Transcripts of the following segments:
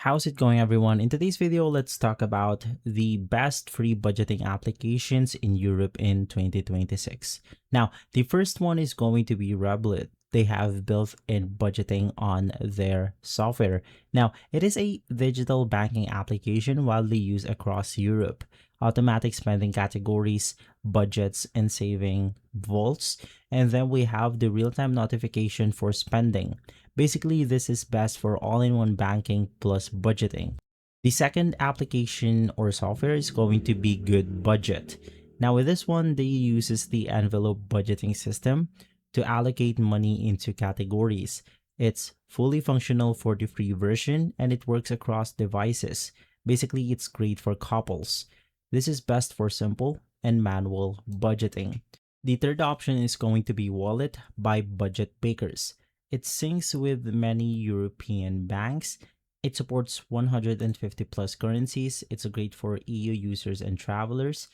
How's it going, everyone? In today's video, let's talk about the best free budgeting applications in Europe in 2026. Now, the first one is going to be Revolut. They have built-in budgeting on their software. Now, it is a digital banking application widely used across Europe. Automatic spending categories, budgets, and saving vaults. And then we have the real-time notification for spending. Basically, this is best for all-in-one banking plus budgeting. The second application or software is going to be Good Budget. Now with this one, they uses the envelope budgeting system to allocate money into categories. It's fully functional for the free version and it works across devices. Basically, it's great for couples. This is best for simple and manual budgeting. The third option is going to be Wallet by Budget Bakers. It syncs with many European banks. It supports 150 plus currencies. It's great for EU users and travelers.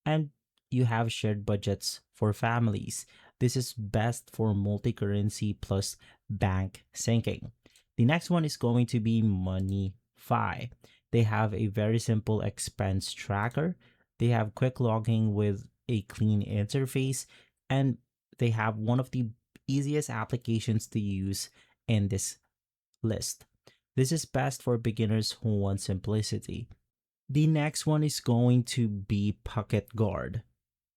And you have shared budgets for families. This is best for multi-currency plus bank syncing. The next one is going to be MoneyFi. They have a very simple expense tracker. They have quick logging with a clean interface, and they have one of the easiest applications to use in this list. This is best for beginners who want simplicity. The next one is going to be Pocket Guard.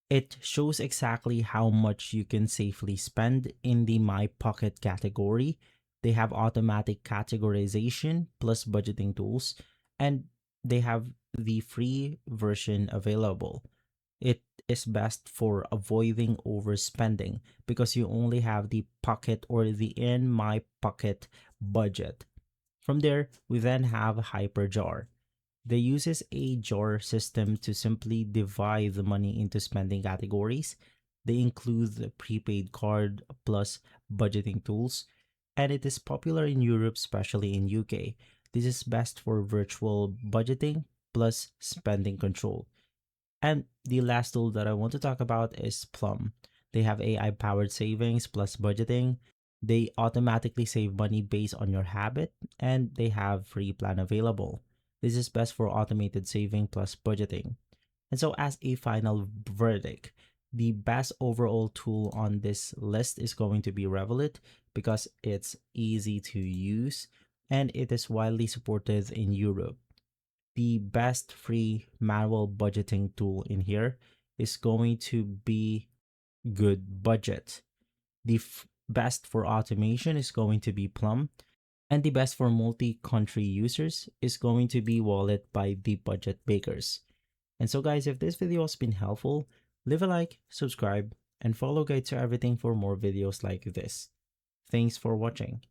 It shows exactly how much you can safely spend in the My Pocket category. They have automatic categorization plus budgeting tools, and they have the free version available. It is best for avoiding overspending because you only have the pocket or the in my pocket budget. From there, we then have Hyperjar. They uses a jar system to simply divide the money into spending categories. They include the prepaid card plus budgeting tools, and it is popular in Europe, especially in UK. This is best for virtual budgeting plus spending control. And the last tool that I want to talk about is Plum. They have AI powered savings plus budgeting. They automatically save money based on your habit, and they have free plan available. This is best for automated saving plus budgeting. And so as a final verdict, the best overall tool on this list is going to be Revolut because it's easy to use and it is widely supported in Europe. The best free manual budgeting tool in here is going to be Good Budget. The best for automation is going to be Plum. And the best for multi-country users is going to be Wallet by the Budget Bakers. And so guys, if this video has been helpful, leave a like, subscribe, and follow Guide to Everything for more videos like this. Thanks for watching.